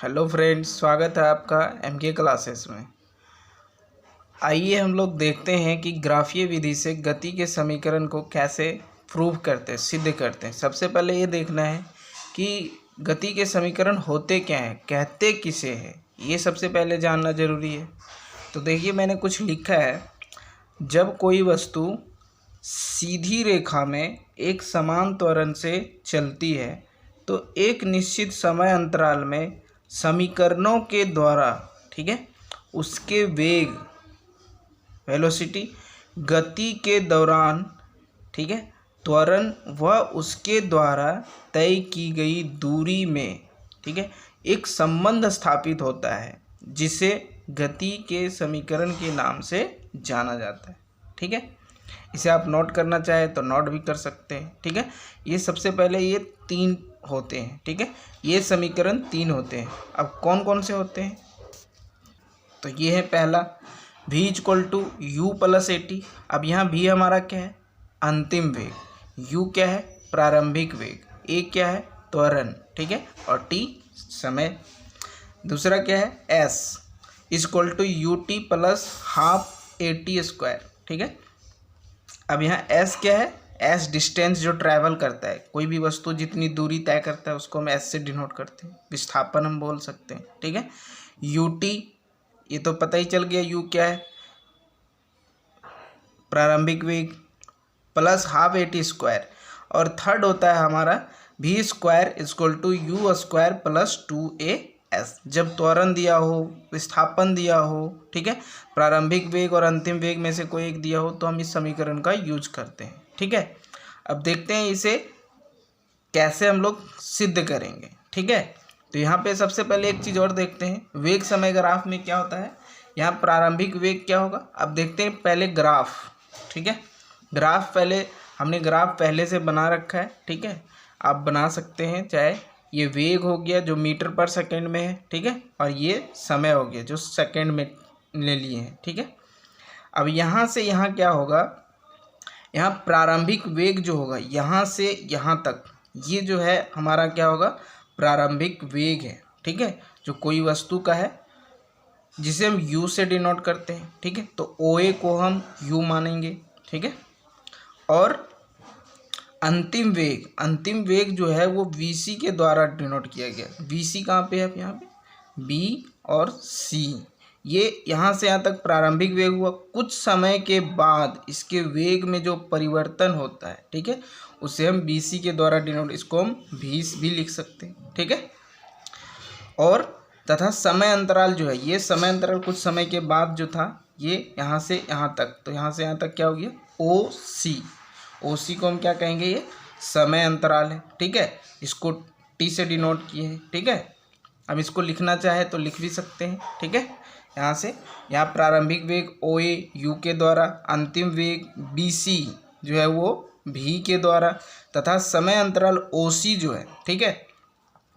Hello friends, स्वागत है आपका एमके क्लासेस में। आइए हम लोग देखते हैं कि ग्राफीय विधि से गति के समीकरण को कैसे प्रूव करते हैं, सिद्ध करते हैं। सबसे पहले ये देखना है कि गति के समीकरण होते क्या हैं, कहते किसे हैं, ये सबसे पहले जानना जरूरी है। तो देखिए मैंने कुछ लिखा है। जब कोई वस्तु सीधी रेखा में एक समान त्वरण से चलती है तो एक निश्चित समय अंतराल में समीकरणों के द्वारा, ठीक है, उसके वेग वेलोसिटी, गति के दौरान, ठीक है, त्वरण व उसके द्वारा तय की गई दूरी में, ठीक है, एक संबंध स्थापित होता है जिसे गति के समीकरण के नाम से जाना जाता है। ठीक है, इसे आप नोट करना चाहें तो नोट भी कर सकते हैं। ठीक है, ये सबसे पहले ये तीन होते हैं। ठीक है, ये समीकरण तीन होते हैं। अब कौन कौन से होते हैं, तो ये है पहला v = u+at। अब यहाँ v हमारा क्या है, अंतिम वेग, u क्या है, प्रारंभिक वेग, a क्या है, त्वरण, ठीक है, और t समय। दूसरा क्या है, s = ut + ½ at²। ठीक है, अब यहाँ s क्या है, s डिस्टेंस जो ट्रैवल करता है, कोई भी वस्तु जितनी दूरी तय करता है उसको हम s से डिनोट करते हैं, विस्थापन हम बोल सकते हैं। ठीक है, ut ये तो पता ही चल गया, u क्या है, प्रारंभिक वेग, + ½ at²। और थर्ड होता है हमारा v² = u² + 2as। जब त्वरण दिया हो, विस्थापन दिया हो, ठीक है, प्रारंभिक वेग और अंतिम वेग में से कोई एक दिया हो तो हम इस समीकरण का यूज करते हैं। ठीक है, अब देखते हैं इसे कैसे हम लोग सिद्ध करेंगे। ठीक है, तो यहाँ पे सबसे पहले एक चीज़ और देखते हैं, वेग समय ग्राफ में क्या होता है। यहाँ प्रारंभिक वेग क्या होगा, अब देखते हैं पहले ग्राफ। ठीक है, ग्राफ पहले हमने ग्राफ पहले से बना रखा है। ठीक है, आप बना सकते हैं, चाहे ये वेग हो गया जो मीटर/सेकंड में है, ठीक है, और ये समय हो गया जो सेकंड में ले लिए हैं। ठीक है, अब यहाँ से यहाँ क्या होगा, यहाँ प्रारंभिक वेग जो होगा यहाँ से यहाँ तक, ये जो है हमारा क्या होगा, प्रारंभिक वेग है। ठीक है, जो कोई वस्तु का है जिसे हम u से डिनोट करते हैं। ठीक है, तो OA को हम u मानेंगे। ठीक है, और अंतिम वेग जो है वो VC के द्वारा डिनोट किया गया। VC कहाँ पे है, यहाँ पे B और C, ये यहाँ से यहाँ तक प्रारंभिक वेग हुआ। कुछ समय के बाद इसके वेग में जो परिवर्तन होता है, ठीक है, उसे हम BC के द्वारा डिनोट, इसको हम VC भी लिख सकते हैं। ठीक है, और तथा समय अंतराल जो है, ये समय अंतराल कुछ समय के बाद जो था, ये यहाँ से यहाँ तक, तो यहाँ से यहाँ तक क्या हो गया, OC को हम क्या कहेंगे, ये समय अंतराल है। ठीक है, इसको T से डिनोट किए हैं। ठीक है, अब इसको लिखना चाहे तो लिख भी सकते हैं। ठीक है, यहाँ से यहाँ प्रारंभिक वेग OA U के द्वारा, अंतिम वेग BC जो है वो V के द्वारा, तथा समय अंतराल OC जो है, ठीक है,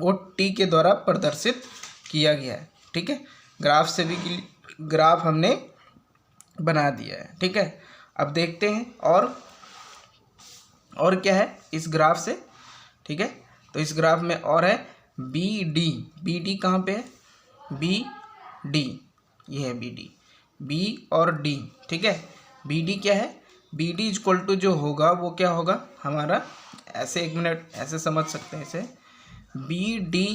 वो T के द्वारा प्रदर्शित किया गया है। ठीक है, ग्राफ से भी ग्राफ हमने बना दिया है। ठीक है, अब देखते हैं और क्या है इस ग्राफ से। ठीक है, तो इस ग्राफ में और है BD कहाँ पे है, BD, ये है B और D। ठीक है, BD क्या है, BD = जो होगा वो क्या होगा हमारा, ऐसे एक मिनट ऐसे समझ सकते हैं इसे, BD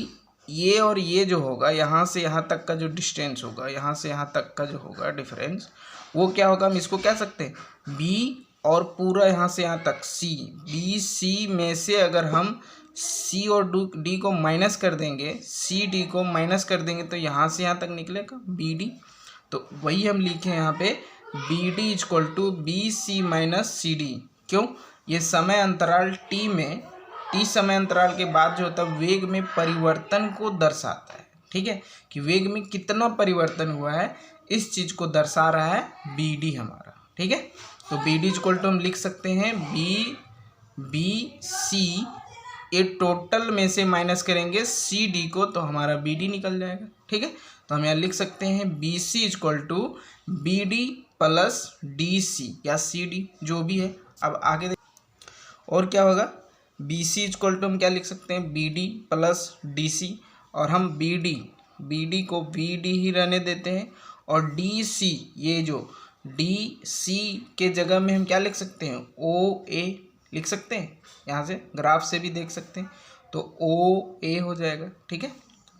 ये और ये जो होगा, यहाँ से यहाँ तक का जो डिस्टेंस होगा, यहाँ से यहाँ तक का जो होगा डिफरेंस, वो क्या होगा, हम इसको कह सकते हैं B, और पूरा यहाँ से यहाँ तक C, BC में से अगर हम C और D को माइनस कर देंगे, CD को माइनस कर देंगे तो यहाँ से यहाँ तक निकलेगा BD। तो वही हम लिखे यहाँ पे BD = BC - CD। क्यों, ये समय अंतराल T में, T समय अंतराल के बाद जो होता है वेग में परिवर्तन को दर्शाता है। ठीक है, कि वेग में कितना परिवर्तन हुआ है, इस चीज़ को दर्शा रहा है BD हमारा। ठीक है, तो BD = हम लिख सकते हैं BC, ये टोटल में से माइनस करेंगे CD को तो हमारा BD निकल जाएगा। ठीक है, तो हम यहाँ लिख सकते हैं BC = BD + DC या CD जो भी है। अब आगे और क्या होगा, BC = हम क्या लिख सकते हैं, BD + DC, और हम BD बी डी को बी डी ही रहने देते हैं, और डी सी, ये जो डी सी के जगह में हम क्या लिख सकते हैं, ओ ए लिख सकते हैं, यहाँ से ग्राफ से भी देख सकते हैं, तो ओ ए हो जाएगा, ठीक है,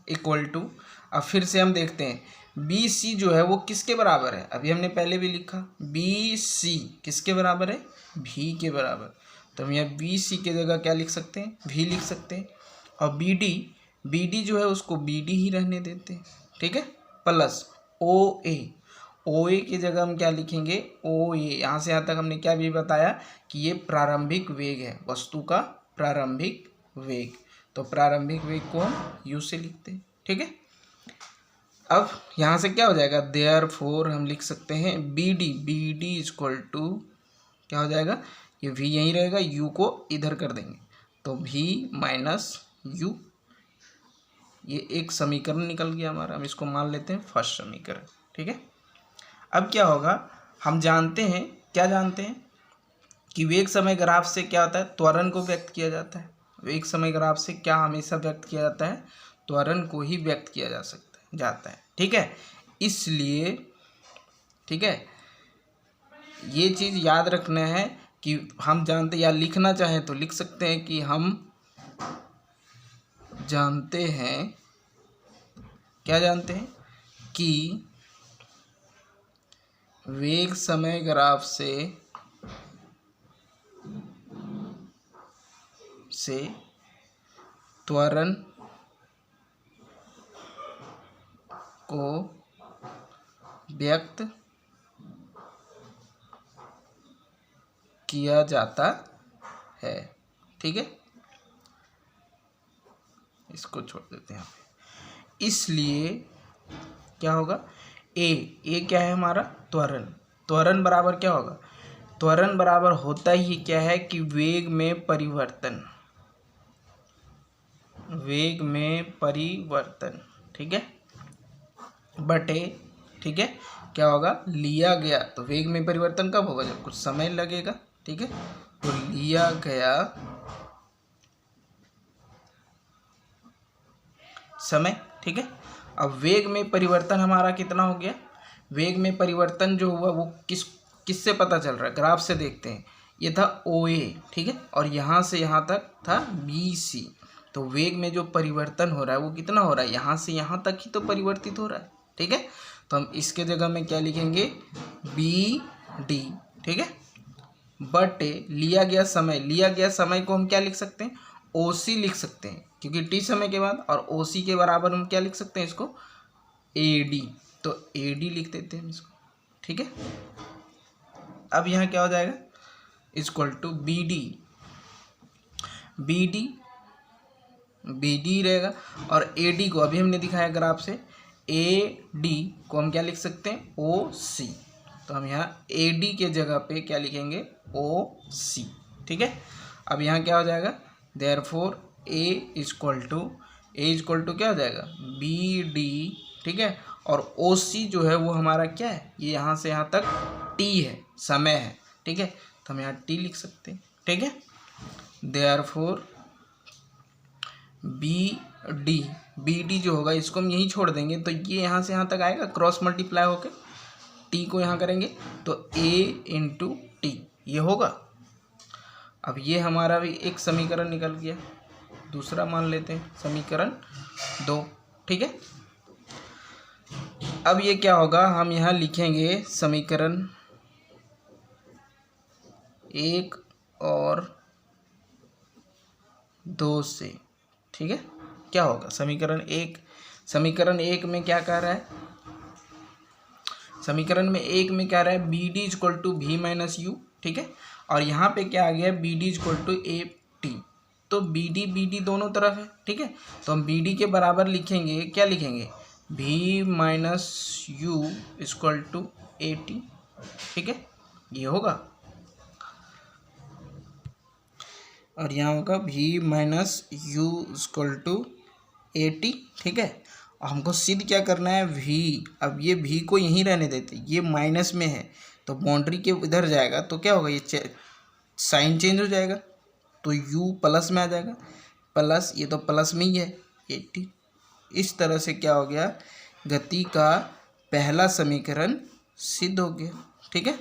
इक्वल टू, अब फिर से हम देखते हैं बी सी जो है वो किसके बराबर है, अभी हमने पहले भी लिखा बी सी किसके बराबर है, भी के बराबर, तो हम यहाँ बी सी के जगह क्या लिख सकते हैं, भी लिख सकते हैं, और बी डी जो है उसको बी डी ही रहने देते हैं, ठीक है, प्लस ओ ए की जगह हम क्या लिखेंगे, ओ ए, यहाँ से यहाँ तक हमने क्या भी बताया कि ये प्रारंभिक वेग है, वस्तु का प्रारंभिक वेग, तो प्रारंभिक वेग को हम यू से लिखते हैं, ठीक है। अब यहाँ से क्या हो जाएगा, देयरफॉर हम लिख सकते हैं बी डी इक्वल टू क्या हो जाएगा, ये वी यहीं रहेगा, यू को इधर कर देंगे, तो वी माइनस यू, ये एक समीकरण निकल गया हमारा, हम इसको मान लेते हैं फर्स्ट समीकरण, ठीक है। अब क्या होगा, हम जानते हैं, क्या जानते हैं कि वेग समय ग्राफ से क्या होता है, त्वरण को व्यक्त किया जाता है, वेग समय ग्राफ से क्या हमेशा व्यक्त किया जाता है, त्वरण को ही व्यक्त किया जाता है, ठीक है। इसलिए, ठीक है, ये चीज़ याद रखना है कि हम जानते, या लिखना चाहें तो लिख सकते हैं कि हम जानते हैं, क्या जानते हैं कि वेग समय ग्राफ से त्वरण को व्यक्त किया जाता है, ठीक है, इसको छोड़ देते हैं, इसलिए क्या होगा, ए क्या है हमारा, त्वरण बराबर क्या होगा, त्वरण बराबर होता ही क्या है कि वेग में परिवर्तन, ठीक है, बटे, ठीक है, क्या होगा, लिया गया, तो वेग में परिवर्तन कब होगा, जब कुछ समय लगेगा, ठीक है, तो लिया गया समय, ठीक है। अब वेग में परिवर्तन हमारा कितना हो गया, वेग में परिवर्तन जो हुआ वो किससे पता चल रहा है, ग्राफ से देखते हैं, ये था ओ ए, ठीक है, और यहाँ से यहाँ तक था बी सी, तो वेग में जो परिवर्तन हो रहा है वो कितना हो रहा है, यहाँ से यहाँ तक ही तो परिवर्तित हो रहा है, ठीक है, तो हम इसके जगह में क्या लिखेंगे, बी डी, ठीक है, बट लिया गया समय को हम क्या लिख सकते हैं, ओ सी लिख सकते हैं, क्योंकि टी समय के बाद, और ओ सी के बराबर हम क्या लिख सकते हैं इसको, ए डी, तो ए डी लिख देते हैं हम इसको, ठीक है। अब यहाँ क्या हो जाएगा, इक्वल टू बी डी रहेगा, और ए डी को अभी हमने दिखाया ग्राफ से, ए डी को हम क्या लिख सकते हैं, ओ सी, तो हम यहाँ ए डी के जगह पे क्या लिखेंगे, ओ सी, ठीक है। अब यहाँ क्या हो जाएगा, देयरफॉर ए इक्वल टू क्या हो जाएगा, बी डी, ठीक है, और ओ सी जो है वो हमारा क्या है, ये यहाँ से यहाँ तक टी है, समय है, ठीक है, तो हम यहाँ टी लिख सकते हैं, ठीक है। देयरफॉर बी डी जो होगा इसको हम यहीं छोड़ देंगे, तो ये यहाँ से यहाँ तक आएगा, क्रॉस मल्टीप्लाई होके टी को यहाँ करेंगे, तो ए इंटू टी ये होगा। अब ये हमारा भी एक समीकरण निकल गया, दूसरा मान लेते हैं समीकरण 2, ठीक है। अब ये क्या होगा, हम यहाँ लिखेंगे समीकरण 1 और 2 से, ठीक है। क्या होगा, समीकरण 1 में क्या कह रहा है, समीकरण में 1 में क्या रहा है, B D equal to V minus U, ठीक है, और यहाँ पे क्या आ गया, B D equal to A T, तो बी डी दोनों तरफ है, ठीक है, तो हम बी डी के बराबर लिखेंगे, क्या लिखेंगे, V minus U equal to A T, ठीक है, ये होगा, और यहाँ होगा V minus U equal to A T, ठीक है। और हमको सिद्ध क्या करना है, वी, अब ये वी को यहीं रहने देते, ये माइनस में है तो बाउंड्री के इधर जाएगा तो क्या होगा, ये साइन चेंज हो जाएगा, तो यू प्लस में आ जाएगा, प्लस ये तो प्लस में ही है 80, इस तरह से क्या हो गया, गति का पहला समीकरण सिद्ध हो गया। ठीक है,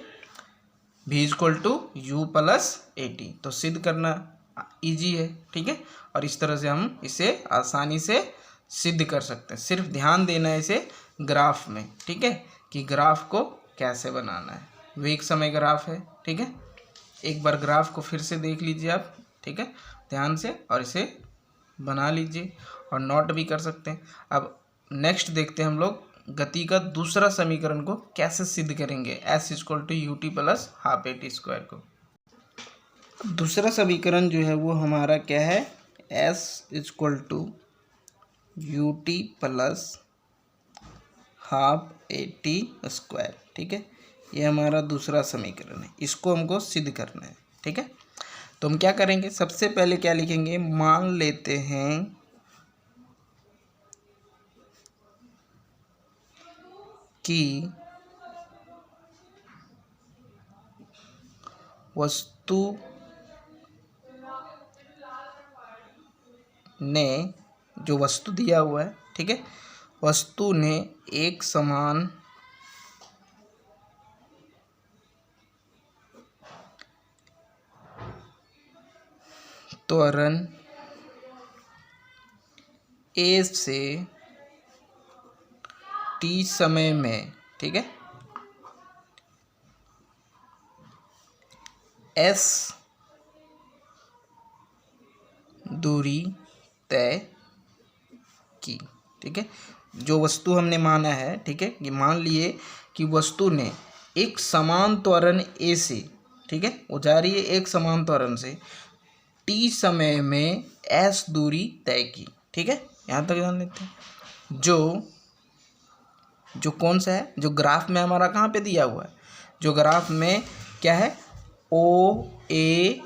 v equal to U plus A T, तो सिद्ध करना इजी है। ठीक है, और इस तरह से हम इसे आसानी से सिद्ध कर सकते हैं। सिर्फ ध्यान देना है इसे ग्राफ में। ठीक है, कि ग्राफ को कैसे बनाना है। वेग समय ग्राफ है। ठीक है, एक बार ग्राफ को फिर से देख लीजिए आप। ठीक है, ध्यान से, और इसे बना लीजिए और नोट भी कर सकते हैं। अब नेक्स्ट देखते हैं हम लोग गति का दूसरा समीकरण को कैसे सिद्ध करेंगे, S equal to U T plus half A T square को। दूसरा समीकरण जो है वो हमारा क्या है, S equal to U T plus half A T square. ठीक है, ये हमारा दूसरा समीकरण है, इसको हमको सिद्ध करना है। ठीक है, तो हम क्या करेंगे, सबसे पहले क्या लिखेंगे, मान लेते हैं कि वस्तु ने, जो वस्तु दिया हुआ है, ठीक है, वस्तु ने एक समान त्वरण ए से टी समय में, ठीक है, एस दूरी तय की। ठीक है, जो वस्तु हमने माना है, ठीक है, कि मान लिए कि वस्तु ने एक समान त्वरण ए से, ठीक है, वो जा रही है एक समान त्वरण से टी समय में एस दूरी तय की। ठीक है, यहाँ तक जान लेते हैं। जो कौन सा है, जो ग्राफ में हमारा कहाँ पे दिया हुआ है, जो ग्राफ में क्या है, ओ ए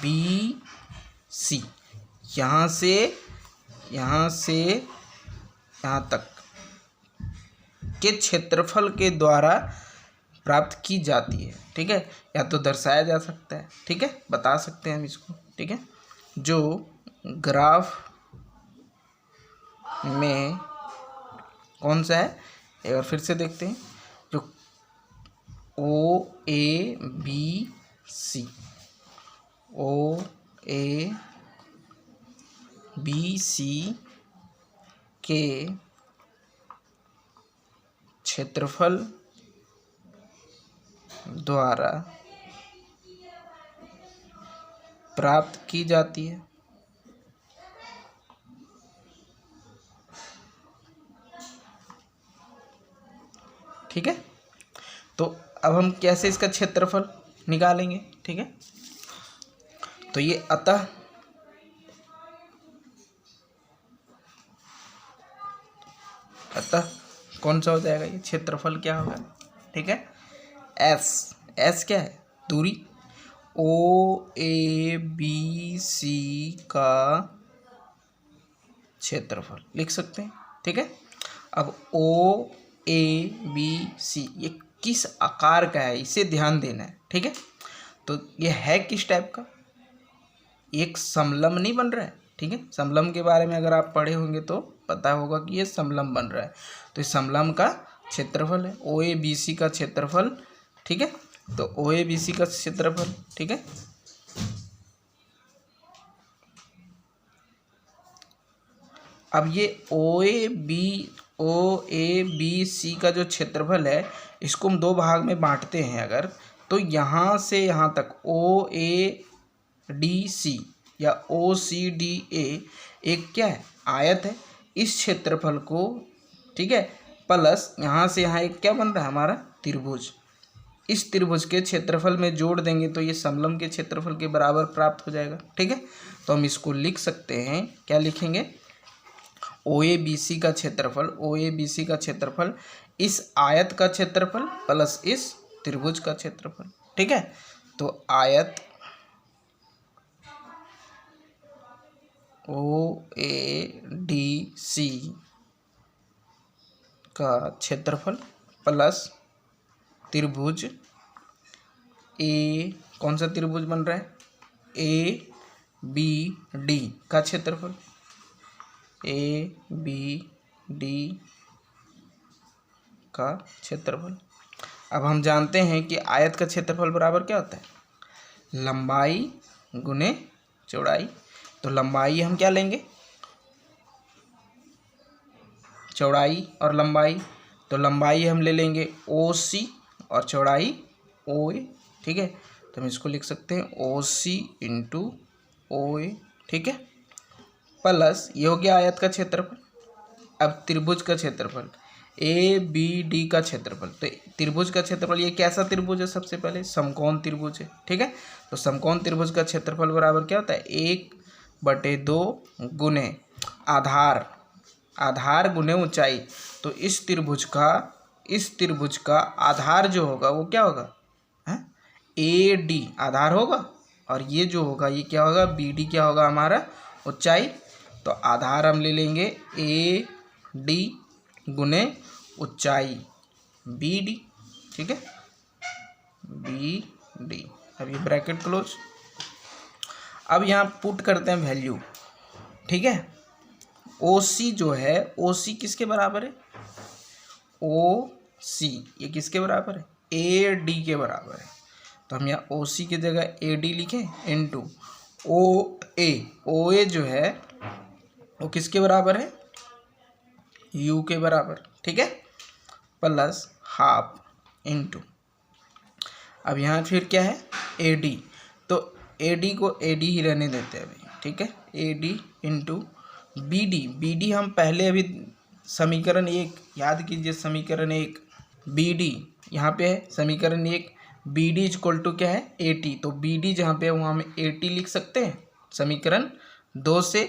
बी सी, यहाँ से यहाँ तक के क्षेत्रफल के द्वारा प्राप्त की जाती है। ठीक है, या तो दर्शाया जा सकता है, ठीक है, बता सकते हैं हम इसको। ठीक है, जो ग्राफ में कौन सा है, एक बार फिर से देखते हैं, जो ओ A B C, O A B C के क्षेत्रफल द्वारा प्राप्त की जाती है। ठीक है, तो अब हम कैसे इसका क्षेत्रफल निकालेंगे। ठीक है, तो ये अतः कौन सा हो जाएगा, ये क्षेत्रफल क्या होगा। ठीक है, एस क्या है, दूरी, ओ ए बी सी का क्षेत्रफल लिख सकते हैं। ठीक है, अब ओ ए बी सी ये किस आकार का है, इसे ध्यान देना है। ठीक है, तो ये है किस टाइप का, एक समलंब नहीं बन रहा है। ठीक है, समलंब के बारे में अगर आप पढ़े होंगे तो पता होगा कि ये समलंब बन रहा है, तो इस समलंब का क्षेत्रफल है ओ ए बी सी का क्षेत्रफल। ठीक है, तो ओ ए बी सी का क्षेत्रफल। ठीक है, अब ये ओ ए बी सी का जो क्षेत्रफल है, इसको हम दो भाग में बांटते हैं अगर, तो यहाँ से यहाँ तक ओ ए डी सी या ओ सी डी ए एक क्या है, आयत है। इस क्षेत्रफल को, ठीक है, प्लस यहाँ से यहाँ एक क्या बन रहा है हमारा, त्रिभुज। इस त्रिभुज के क्षेत्रफल में जोड़ देंगे तो ये समलंब के क्षेत्रफल के बराबर प्राप्त हो जाएगा। ठीक है, तो हम इसको लिख सकते हैं, क्या लिखेंगे, ओ ए बी सी का क्षेत्रफल इस आयत का क्षेत्रफल प्लस इस त्रिभुज का क्षेत्रफल। ठीक है, तो आयत ओ ए डी सी का क्षेत्रफल प्लस त्रिभुज ए, कौन सा त्रिभुज बन रहा है, ए बी डी का क्षेत्रफल। ए बी डी का क्षेत्रफल। अब हम जानते हैं कि आयत का क्षेत्रफल बराबर क्या होता है, लंबाई गुने चौड़ाई। तो लंबाई हम क्या लेंगे, चौड़ाई और लंबाई, तो लंबाई हम ले लेंगे ओ सी और चौड़ाई ओ ए। ठीक है, तो हम इसको लिख सकते हैं ओ सी इंटू ओ ए। ठीक है, प्लस ये हो गया आयत का क्षेत्रफल। अब त्रिभुज का क्षेत्रफल, ए बी डी का क्षेत्रफल। तो त्रिभुज का क्षेत्रफल, ये कैसा त्रिभुज है, सबसे पहले समकोण त्रिभुज है। ठीक है, तो समकोण त्रिभुज का क्षेत्रफल बराबर क्या होता है, 1/2 गुने आधार, आधार गुने ऊंचाई। तो इस त्रिभुज का आधार जो होगा वो क्या होगा, है ए डी आधार होगा, और ये जो होगा ये क्या होगा, बी डी क्या होगा हमारा ऊंचाई। तो आधार हम ले लेंगे ए डी गुने ऊंचाई बी डी। ठीक है, बी डी। अब ये ब्रैकेट क्लोज। अब यहाँ पुट करते हैं वैल्यू। ठीक है, ओ सी जो है, ओ सी किसके बराबर है, ओ सी ये किसके बराबर है, ए डी के बराबर है। तो हम यहाँ ओ सी की जगह ए डी लिखें इंटू ओ ए जो है वो किसके बराबर है, यू के बराबर। ठीक है, प्लस हाफ इंटू, अब यहाँ फिर क्या है ए डी, तो ए डी को ए डी ही रहने देते हैं अभी। ठीक है, A D into B D, B D हम पहले अभी समीकरण 1 याद कीजिए, समीकरण 1 बी डी यहाँ पे है, समीकरण 1 बी डी इक्वल टू क्या है ए टी। तो बी डी जहाँ पे है वहाँ हम ए टी लिख सकते हैं समीकरण 2 से।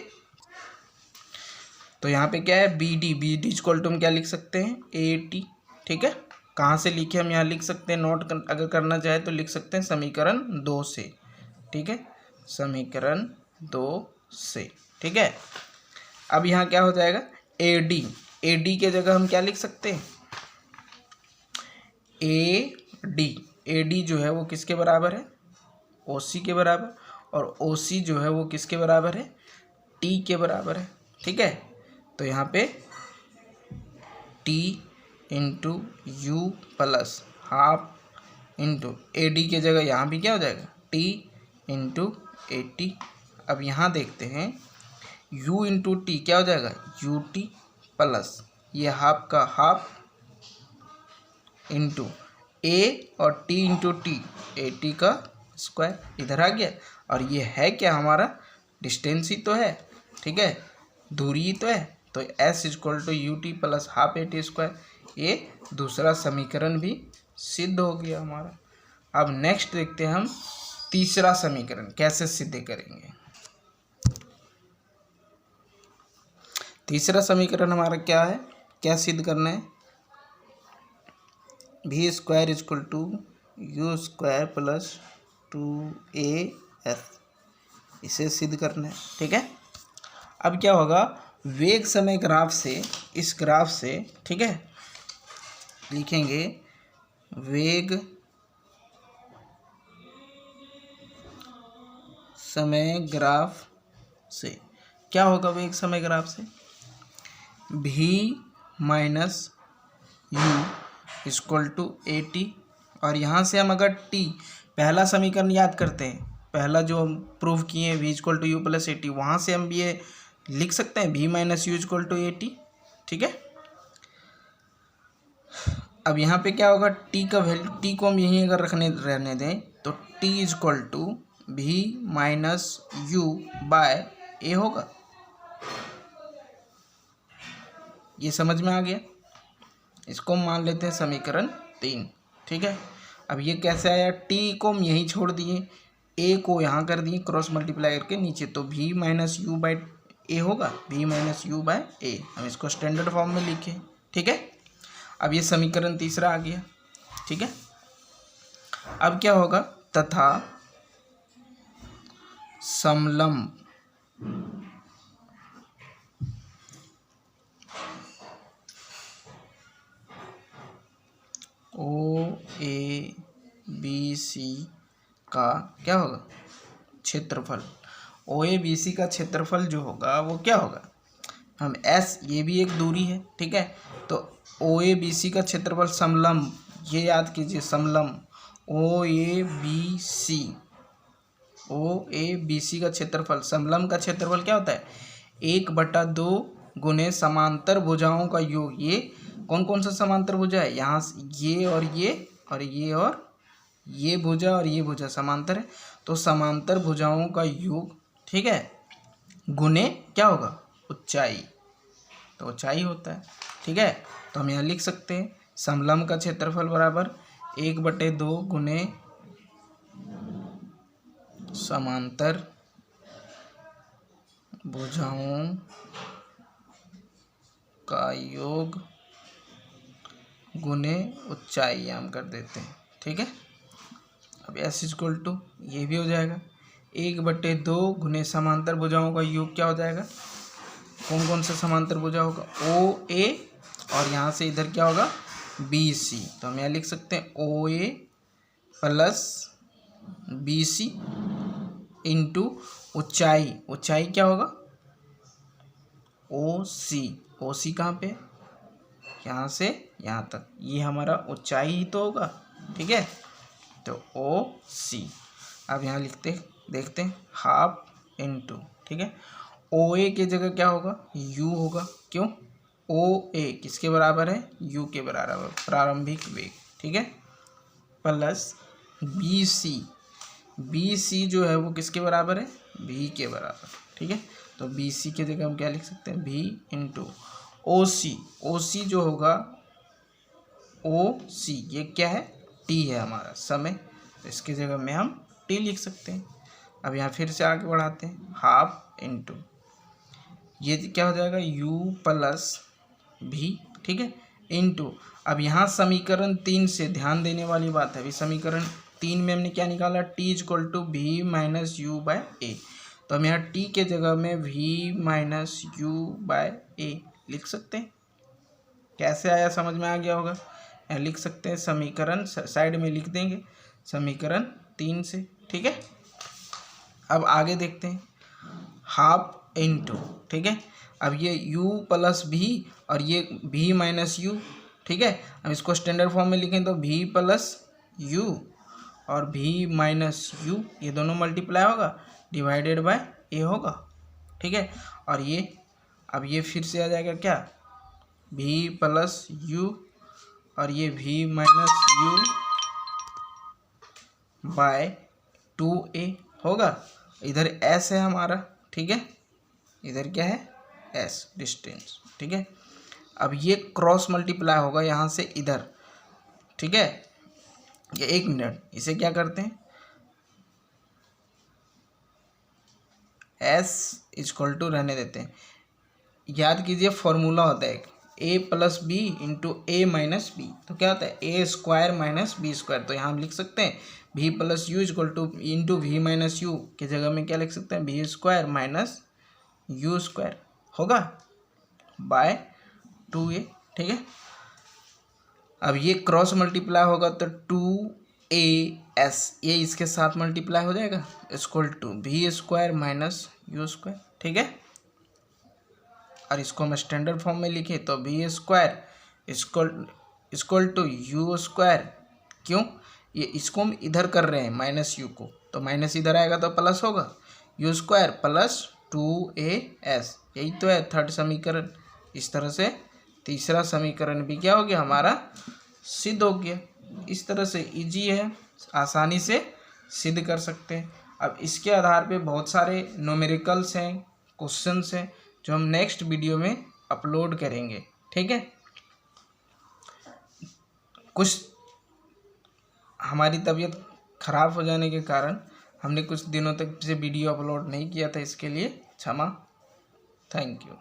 तो यहाँ पे क्या है बी डी इक्वल टू हम क्या लिख सकते हैं ए टी। ठीक है, कहाँ से लिखे हम यहाँ लिख सकते हैं, नोट अगर करना चाहे तो लिख सकते हैं समीकरण 2 से। ठीक है, समीकरण 2 से। ठीक है, अब यहाँ क्या हो जाएगा ए डी के जगह हम क्या लिख सकते हैं, ए डी जो है वो किसके बराबर है, ओ सी के बराबर, और ओ सी जो है वो किसके बराबर है, टी के बराबर है। ठीक है, तो यहाँ पे T into you plus half into A D के जगह यहाँ भी क्या हो जाएगा टी इंटू ए टी। अब यहाँ देखते हैं u इंटू टी क्या हो जाएगा यू टी प्लस ये हाफ का हाफ इंटू ए और T into T A T का स्क्वायर इधर आ गया। और ये है क्या हमारा डिस्टेंस ही तो है। ठीक है, दूरी ही तो है। तो s equal to U T plus half A T square, ये दूसरा समीकरण भी सिद्ध हो गया हमारा। अब नेक्स्ट देखते हैं हम तीसरा समीकरण कैसे सिद्ध करेंगे। तीसरा समीकरण हमारा क्या है, क्या सिद्ध करना है, V square equal to U square plus 2as, इसे सिद्ध करना है। ठीक है, अब क्या होगा वेग समय ग्राफ से, इस ग्राफ से ठीक है लिखेंगे वेग समय ग्राफ से। क्या होगा वेग समय ग्राफ से, V minus U equal to A T, और यहाँ से हम अगर टी पहला समीकरण याद करते हैं, पहला जो हम प्रूव किए V equal to U plus A T, वहाँ से हम ये लिख सकते हैं V minus U equal to A T. ठीक है, अब यहाँ पे क्या होगा टी का वैल्यू, टी को हम यहीं अगर रहने दें तो टी इक्वल टू भी माइनस यू बाय ए होगा। ये समझ में आ गया, इसको मान लेते हैं समीकरण 3। ठीक है, अब ये कैसे आया, टी को हम यहीं छोड़ दिए, ए को यहाँ कर दिए क्रॉस मल्टीप्लाई करके नीचे, तो भी माइनस यू बाय ए होगा, भी माइनस यू बाय ए, हम इसको स्टैंडर्ड फॉर्म में लिखे। ठीक है, अब ये समीकरण तीसरा आ गया। ठीक है, अब क्या होगा, तथा समलंब ओ ए बी सी का क्या होगा क्षेत्रफल, ओ ए बी सी का क्षेत्रफल जो होगा वो क्या होगा, हम एस, ये भी एक दूरी है, ठीक है। तो ओ ए बी सी का क्षेत्रफल समलम, ये याद कीजिए, समलम ओ A B C, O A B C का क्षेत्रफल, समलम का क्षेत्रफल क्या होता है, 1/2 गुने समांतर भुजाओं का योग। ये कौन कौन सा समांतर भुजा है, यहाँ ये और ये और ये और ये भुजा और ये भुजा समांतर है, तो समांतर भुजाओं का योग, ठीक है, गुने क्या होगा, ऊंचाई, तो ऊंचाई होता है, ठीक है। तो हम यहाँ लिख सकते हैं समलम का क्षेत्रफल बराबर 1/2 गुने समांतर भुजाओं का योग गुने ऊंचाई हम कर देते हैं, ठीक है। अब एस इक्वल टू ये भी हो जाएगा 1/2 गुने समांतर भुजाओं का योग क्या हो जाएगा, कौन कौन सा समांतर भुजा होगा, ओ ए और यहाँ से इधर क्या होगा, बी सी। तो हम यहाँ लिख सकते हैं ओ ए प्लस बी सी इंटू ऊंचाई, ऊंचाई क्या होगा, ओ सी, ओ सी कहाँ पे, यहाँ से यहाँ तक, ये हमारा ऊंचाई ही तो होगा, ठीक है। तो ओ सी, अब यहाँ देखते हैं हाफ इंटू, ठीक है, ओ ए की जगह क्या होगा, यू होगा, क्यों, ओ ए किसके बराबर है, यू के बराबर, प्रारंभिक वेग, ठीक है, plus B C, B C जो है वो किसके बराबर है, भी के बराबर, ठीक है। तो बी सी की जगह हम क्या लिख सकते हैं, भी इंटू ओ सी, ओ सी जो होगा, ओ सी ये क्या है, टी है हमारा समय, तो इसकी जगह में हम टी लिख सकते हैं। अब यहाँ फिर से आगे बढ़ाते हैं, हाफ इंटू ये क्या हो जाएगा, u प्लस भी, ठीक है, इंटू अब यहाँ समीकरण 3 से ध्यान देने वाली बात है, अभी समीकरण 3 में हमने क्या निकाला, t इक्वल टू भी माइनस यू बाय ए, तो हम यहाँ t के जगह में भी माइनस यू बाय ए लिख सकते हैं। कैसे आया, समझ में आ गया होगा, यहाँ लिख सकते हैं समीकरण साइड में लिख देंगे, समीकरण 3 से, ठीक है। अब आगे देखते हैं, हाफ इंटू, ठीक है, अब ये u प्लस भी और ये भी माइनस यू, ठीक है। अब इसको स्टैंडर्ड फॉर्म में लिखें तो भी प्लस यू और भी माइनस यू, ये दोनों मल्टीप्लाई होगा, डिवाइडेड बाय ए होगा, ठीक है। और ये अब ये फिर से आ जाएगा क्या, भी प्लस यू और ये भी माइनस यू बाय 2a होगा, इधर s है हमारा, ठीक है, इधर क्या है, s डिस्टेंस, ठीक है। अब ये क्रॉस मल्टीप्लाई होगा यहाँ से इधर, ठीक है। ये 1 मिनट, इसे क्या करते हैं, s इक्वल टू रहने देते हैं, याद कीजिए फॉर्मूला होता है a plus B into A minus B, तो क्या होता है A square minus B square, तो यहाँ हम लिख सकते हैं V plus U equal to into V minus U की जगह में क्या लिख सकते हैं, V square minus U square होगा बाय 2a, ठीक है। अब ये क्रॉस मल्टीप्लाई होगा तो 2as ये इसके साथ मल्टीप्लाई हो जाएगा, इक्वल टू भी स्क्वायर माइनस यू स्क्वायर, ठीक है। और इसको हम स्टैंडर्ड फॉर्म में लिखे तो V square equal to U square, क्यों, ये इसको हम इधर कर रहे हैं माइनस यू को, तो माइनस इधर आएगा तो प्लस होगा, यू स्क्वायर प्लस 2as, यही तो है थर्ड समीकरण। इस तरह से तीसरा समीकरण भी क्या हो गया हमारा, सिद्ध हो गया। इस तरह से इजी है, आसानी से सिद्ध कर सकते हैं। अब इसके आधार पे बहुत सारे न्यूमेरिकल्स हैं, क्वेश्चंस हैं जो हम नेक्स्ट वीडियो में अपलोड करेंगे, ठीक है। कुछ हमारी तबीयत ख़राब हो जाने के कारण हमने कुछ दिनों तक से वीडियो अपलोड नहीं किया था, इसके लिए क्षमा, थैंक यू।